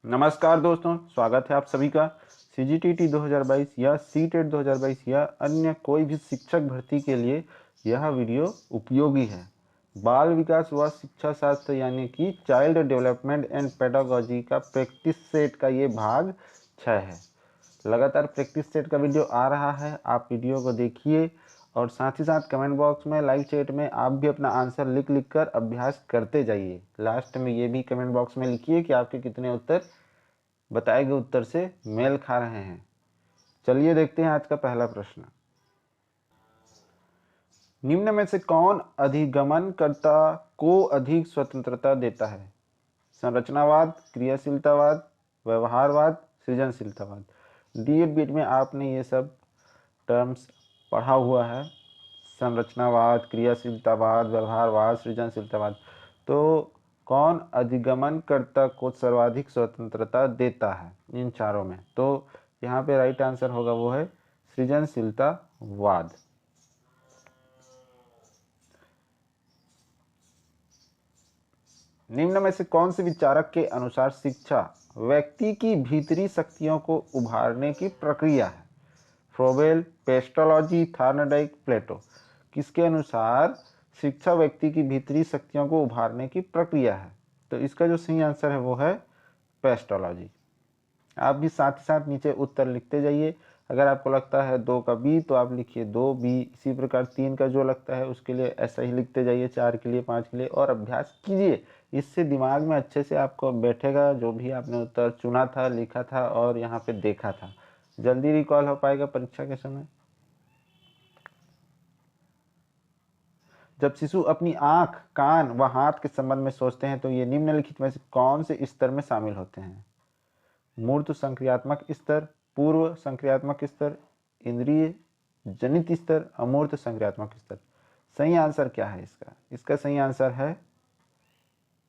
नमस्कार दोस्तों, स्वागत है आप सभी का CGTT 2022 या CTET 2022 या अन्य कोई भी शिक्षक भर्ती के लिए यह वीडियो उपयोगी है। बाल विकास व शिक्षा शास्त्र यानी कि चाइल्ड डेवलपमेंट एंड पेडागोजी का प्रैक्टिस सेट का ये भाग 6 है। लगातार प्रैक्टिस सेट का वीडियो आ रहा है, आप वीडियो को देखिए और साथ ही साथ कमेंट बॉक्स में लाइव चैट में आप भी अपना आंसर लिख कर अभ्यास करते जाइए। लास्ट में ये भी कमेंट बॉक्स में लिखिए कि आपके कितने उत्तर बताए गए उत्तर से मेल खा रहे हैं। चलिए देखते हैं आज का पहला प्रश्न। निम्न में से कौन अधिगमनकर्ता को अधिक स्वतंत्रता देता है? संरचनावाद, क्रियाशीलतावाद, व्यवहारवाद, सृजनशीलतावाद। डीएड बीट में आपने ये सब टर्म्स पढ़ा हुआ है। संरचनावाद, क्रियाशीलतावाद, व्यवहारवाद, सृजनशीलतावाद। तो कौन अधिगमनकर्ता को सर्वाधिक स्वतंत्रता देता है इन चारों में? तो यहाँ पे राइट आंसर होगा वो है सृजनशीलतावाद। निम्न में से कौन से विचारक के अनुसार शिक्षा व्यक्ति की भीतरी शक्तियों को उभारने की प्रक्रिया है? फ्रोबेल, पेस्टोलॉजी, थार्नडाइक, प्लेटो। किसके अनुसार शिक्षा व्यक्ति की भीतरी शक्तियों को उभारने की प्रक्रिया है? तो इसका जो सही आंसर है वो है पेस्टोलॉजी। आप भी साथ ही साथ नीचे उत्तर लिखते जाइए। अगर आपको लगता है 2 का बी तो आप लिखिए 2 बी। इसी प्रकार 3 का जो लगता है उसके लिए ऐसा ही लिखते जाइए, 4 के लिए, 5 के लिए, और अभ्यास कीजिए। इससे दिमाग में अच्छे से आपको बैठेगा जो भी आपने उत्तर चुना था, लिखा था और यहाँ पे देखा था। जल्दी रिकॉल हो पाएगा परीक्षा के समय। जब शिशु अपनी आंख, कान व हाथ के संबंध में सोचते हैं तो ये निम्नलिखित में से कौन से स्तर में शामिल होते हैं? मूर्त संक्रियात्मक स्तर, पूर्व संक्रियात्मक स्तर, इंद्रिय जनित स्तर, अमूर्त संक्रियात्मक स्तर। सही आंसर क्या है इसका? इसका सही आंसर है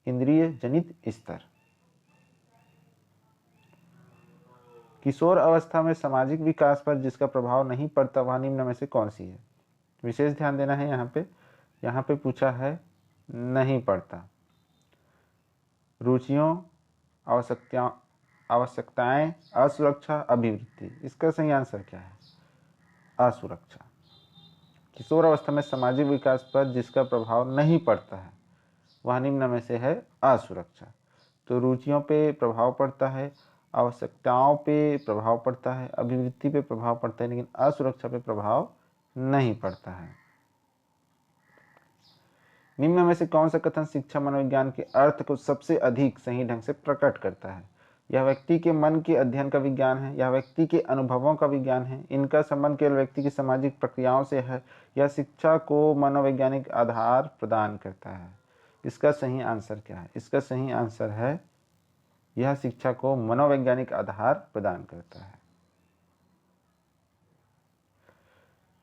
इंद्रिय जनित स्तर। किशोर अवस्था में सामाजिक विकास पर जिसका प्रभाव नहीं पड़ता वह निम्न में से कौन सी है? विशेष ध्यान देना है यहाँ पे पूछा है नहीं पड़ता। रुचियों, आवश्यकताएं, असुरक्षा, अभिवृत्ति। इसका सही आंसर क्या है? असुरक्षा। किशोर अवस्था में सामाजिक विकास पर जिसका प्रभाव नहीं पड़ता है वह निम्न में से है असुरक्षा। तो रुचियों पे प्रभाव पड़ता है, आवश्यकताओं पे प्रभाव पड़ता है, अभिवृत्ति पे प्रभाव पड़ता है, लेकिन असुरक्षा पे प्रभाव नहीं पड़ता है। निम्न में से कौन सा कथन शिक्षा मनोविज्ञान के अर्थ को सबसे अधिक सही ढंग से प्रकट करता है? यह व्यक्ति के मन के अध्ययन का विज्ञान है, यह व्यक्ति के अनुभवों का विज्ञान है, इनका संबंध केवल व्यक्ति की सामाजिक प्रक्रियाओं से है, यह शिक्षा को मनोवैज्ञानिक आधार प्रदान करता है। इसका सही आंसर क्या है? इसका सही आंसर है यह शिक्षा को मनोवैज्ञानिक आधार प्रदान करता है।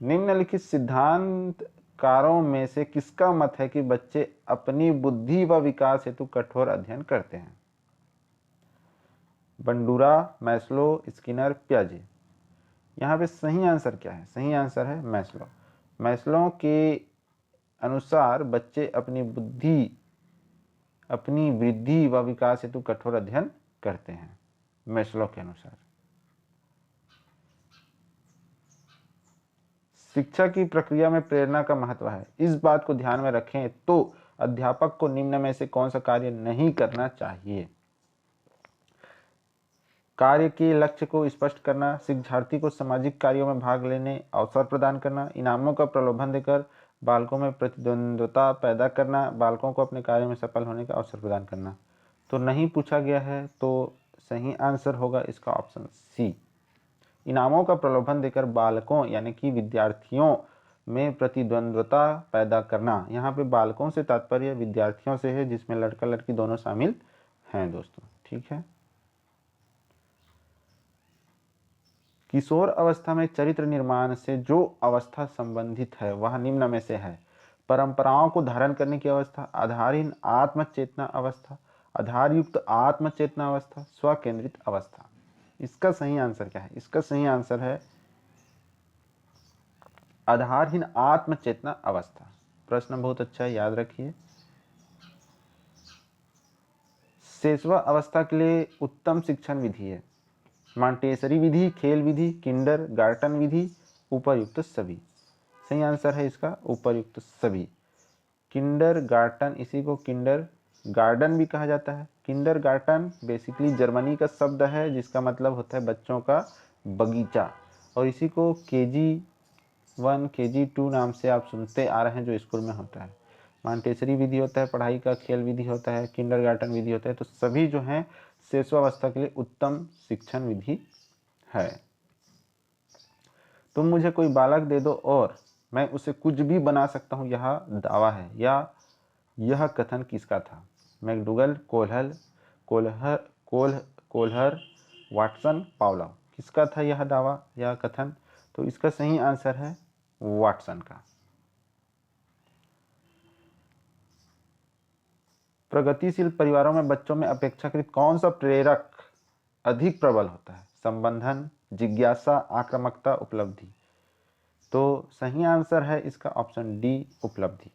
निम्नलिखित सिद्धांतकारों में से किसका मत है कि बच्चे अपनी बुद्धि व विकास हेतु कठोर अध्ययन करते हैं? बंडूरा, मैस्लो, स्किनर, प्याजे। यहाँ पे सही आंसर क्या है? सही आंसर है मैस्लो। मैस्लो के अनुसार बच्चे अपनी वृद्धि व विकास हेतु कठोर अध्ययन करते हैं, मैस्लो के अनुसार। शिक्षा की प्रक्रिया में प्रेरणा का महत्व है, इस बात को ध्यान में रखें तो अध्यापक को निम्न में से कौन सा कार्य नहीं करना चाहिए? कार्य के लक्ष्य को स्पष्ट करना, शिक्षार्थी को सामाजिक कार्यों में भाग लेने अवसर प्रदान करना, इनामों का प्रलोभन देकर बालकों में प्रतिद्वंद्विता पैदा करना, बालकों को अपने कार्य में सफल होने का अवसर प्रदान करना। तो नहीं पूछा गया है, तो सही आंसर होगा इसका ऑप्शन सी। इनामों का प्रलोभन देकर बालकों यानी कि विद्यार्थियों में प्रतिद्वंद्विता पैदा करना। यहाँ पे बालकों से तात्पर्य विद्यार्थियों से है, जिसमें लड़का लड़की दोनों शामिल हैं दोस्तों। ठीक है। किशोर अवस्था में चरित्र निर्माण से जो अवस्था संबंधित है वह निम्न में से है? परंपराओं को धारण करने की अवस्था, आधारहीन आत्मचेतना अवस्था, आधारयुक्त आत्मचेतना अवस्था, स्वकेंद्रित अवस्था। इसका सही आंसर क्या है? इसका सही आंसर है आधारहीन आत्मचेतना अवस्था। प्रश्न बहुत अच्छा है, याद रखिए। शेषवा अवस्था के लिए उत्तम शिक्षण विधि है? मॉन्टेसरी विधि, खेल विधि, किंडर गार्टन विधि, उपरयुक्त सभी। सही आंसर है इसका उपरयुक्त सभी। किंडर गार्टन, इसी को किंडर गार्डन भी कहा जाता है। किंडर गार्टन बेसिकली जर्मनी का शब्द है जिसका मतलब होता है बच्चों का बगीचा, और इसी को KG1 KG2 नाम से आप सुनते आ रहे हैं जो स्कूल में होता है। मॉन्टेसरी विधि होता है पढ़ाई का, खेल विधि होता है, किंडर गार्टन विधि होता है। तो सभी जो हैं शेषवावस्था के लिए उत्तम शिक्षण विधि है। तुम मुझे कोई बालक दे दो और मैं उसे कुछ भी बना सकता हूँ, यह दावा है या यह कथन किसका था? McDougall, Kohler, Watson, Pavlov. किसका था यह दावा या कथन? तो इसका सही आंसर है वाटसन का। प्रगतिशील परिवारों में बच्चों में अपेक्षाकृत कौन सा प्रेरक अधिक प्रबल होता है? संबंधन, जिज्ञासा, आक्रामकता, उपलब्धि। तो सही आंसर है इसका ऑप्शन डी, उपलब्धि।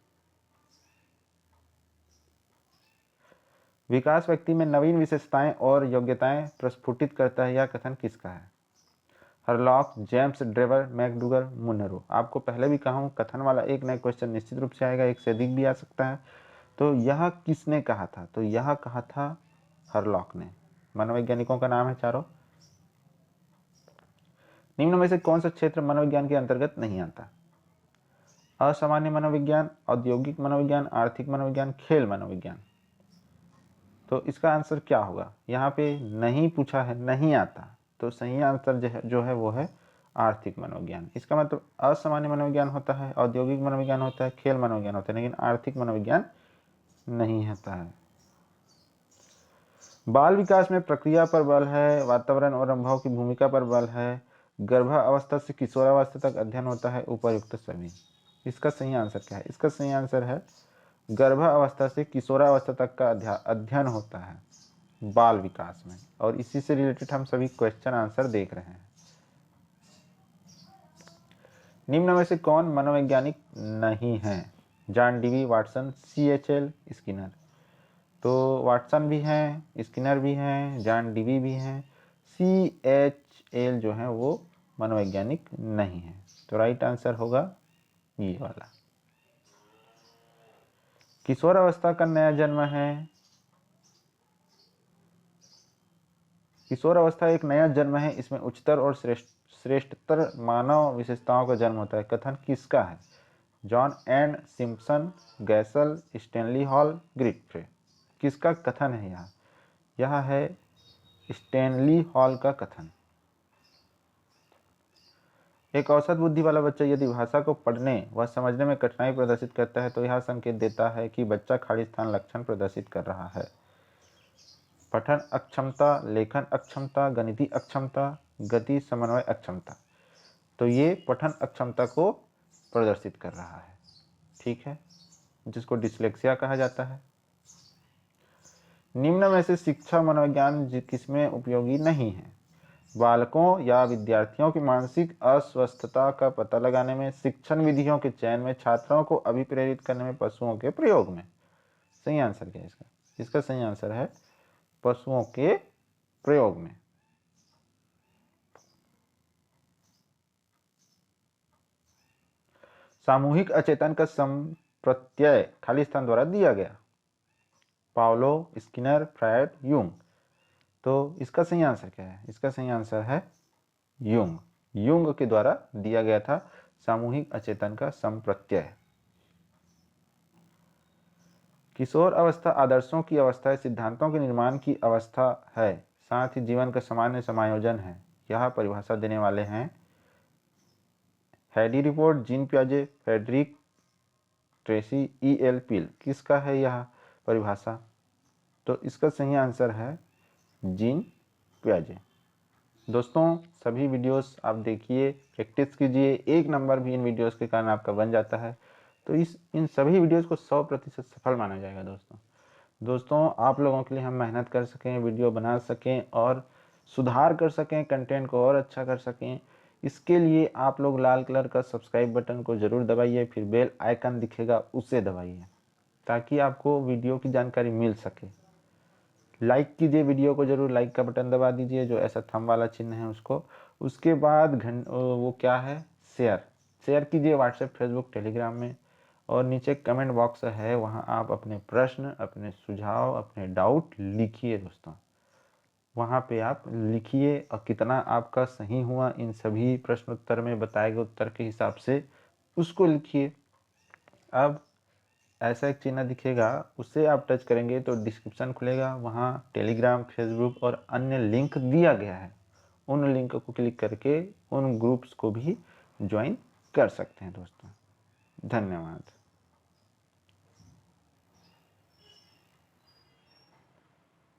विकास व्यक्ति में नवीन विशेषताएं और योग्यताएं प्रस्फुटित करता है, यह कथन किसका है? Hurlock, James Drever, McDougall, Munro. आपको पहले भी कहा हूं कथन वाला एक नया क्वेश्चन निश्चित रूप से आएगा, एक से अधिक भी आ सकता है। तो यह किसने कहा था? तो यह कहा था हरलॉक ने। मनोवैज्ञानिकों का नाम है चारों। निम्न में से कौन सा क्षेत्र मनोविज्ञान के अंतर्गत नहीं आता? असामान्य मनोविज्ञान, औद्योगिक मनोविज्ञान, आर्थिक मनोविज्ञान, खेल मनोविज्ञान। तो इसका आंसर क्या होगा? यहाँ पे नहीं पूछा है, नहीं आता, तो सही आंसर जो है वो है आर्थिक मनोविज्ञान। इसका मतलब असामान्य मनोविज्ञान होता है, औद्योगिक मनोविज्ञान होता है, खेल मनोविज्ञान होता है, लेकिन आर्थिक मनोविज्ञान नहीं होता है। बाल विकास में प्रक्रिया पर बल है, वातावरण और अनुभव की भूमिका पर बल है, गर्भावस्था से किशोरावस्था तक अध्ययन होता है, उपरयुक्त सभी। इसका सही आंसर क्या है? इसका सही आंसर है गर्भावस्था से किशोरावस्था तक का अध्ययन होता है बाल विकास में, और इसी से रिलेटेड हम सभी क्वेश्चन आंसर देख रहे हैं। निम्न में से कौन मनोवैज्ञानिक नहीं है? John Dewey, Watson, CHL, Skinner. तो वाटसन भी हैं, स्किनर भी हैं, जॉन डीवी भी हैं, CHL जो है वो मनोवैज्ञानिक नहीं है। तो राइट आंसर होगा ये वाला। किशोर अवस्था का नया जन्म है। किशोर अवस्था एक नया जन्म है, इसमें उच्चतर और श्रेष्ठतर मानव विशेषताओं का जन्म होता है। कथन किसका है? John and Simpson, Gesell, Stanley Hall, ग्रिटफ्रे। किसका कथन है यहाँ? यह है स्टैनली हॉल का कथन। एक औसत बुद्धि वाला बच्चा यदि भाषा को पढ़ने व समझने में कठिनाई प्रदर्शित करता है तो यह संकेत देता है कि बच्चा खाली स्थान लक्षण प्रदर्शित कर रहा है। पठन अक्षमता, लेखन अक्षमता, गणितीय अक्षमता, गति समन्वय अक्षमता। तो ये पठन अक्षमता को प्रदर्शित कर रहा है, ठीक है, जिसको डिस्लेक्सिया कहा जाता है। निम्न में से शिक्षा मनोविज्ञान किसमें उपयोगी नहीं है? बालकों या विद्यार्थियों की मानसिक अस्वस्थता का पता लगाने में, शिक्षण विधियों के चयन में, छात्रों को अभिप्रेरित करने में, पशुओं के प्रयोग में। सही आंसर क्या है इसका? इसका सही आंसर है पशुओं के प्रयोग में। सामूहिक अचेतन का संप्रत्यय खाली स्थान द्वारा दिया गया। Pavlov, Skinner, Freud, Jung. तो इसका सही आंसर क्या है? इसका सही आंसर है यूंग। यूंग के द्वारा दिया गया था सामूहिक अचेतन का संप्रत्यय। किशोर अवस्था आदर्शों की अवस्था है, सिद्धांतों के निर्माण की अवस्था है, साथ ही जीवन का सामान्य समायोजन है। यह परिभाषा देने वाले हैं हैडी रिपोर्ट, जीन पियाजे, फ्रेडरिक ट्रेसी, E.L. पील। किसका है यह परिभाषा? तो इसका सही आंसर है जीन पियाजे। दोस्तों सभी वीडियोस आप देखिए, प्रैक्टिस कीजिए, 1 नंबर भी इन वीडियोस के कारण आपका बन जाता है। तो इन सभी वीडियोस को 100% सफल माना जाएगा। दोस्तों आप लोगों के लिए हम मेहनत कर सकें, वीडियो बना सकें और सुधार कर सकें, कंटेंट को और अच्छा कर सकें, इसके लिए आप लोग लाल कलर का सब्सक्राइब बटन को ज़रूर दबाइए, फिर बेल आइकन दिखेगा उसे दबाइए, ताकि आपको वीडियो की जानकारी मिल सके। लाइक कीजिए वीडियो को, जरूर लाइक का बटन दबा दीजिए, जो ऐसा थंब वाला चिन्ह है उसको। उसके बाद वो क्या है, शेयर शेयर कीजिए व्हाट्सएप, फेसबुक, टेलीग्राम में। और नीचे कमेंट बॉक्स है, वहाँ आप अपने प्रश्न, अपने सुझाव, अपने डाउट लिखिए दोस्तों। वहाँ पे आप लिखिए और कितना आपका सही हुआ इन सभी प्रश्न उत्तर में बताए गए उत्तर के हिसाब से उसको लिखिए। अब ऐसा एक चिन्ह दिखेगा, उससे आप टच करेंगे तो डिस्क्रिप्शन खुलेगा, वहाँ टेलीग्राम, फेसबुक और अन्य लिंक दिया गया है। उन लिंक को क्लिक करके उन ग्रुप्स को भी ज्वाइन कर सकते हैं दोस्तों। धन्यवाद।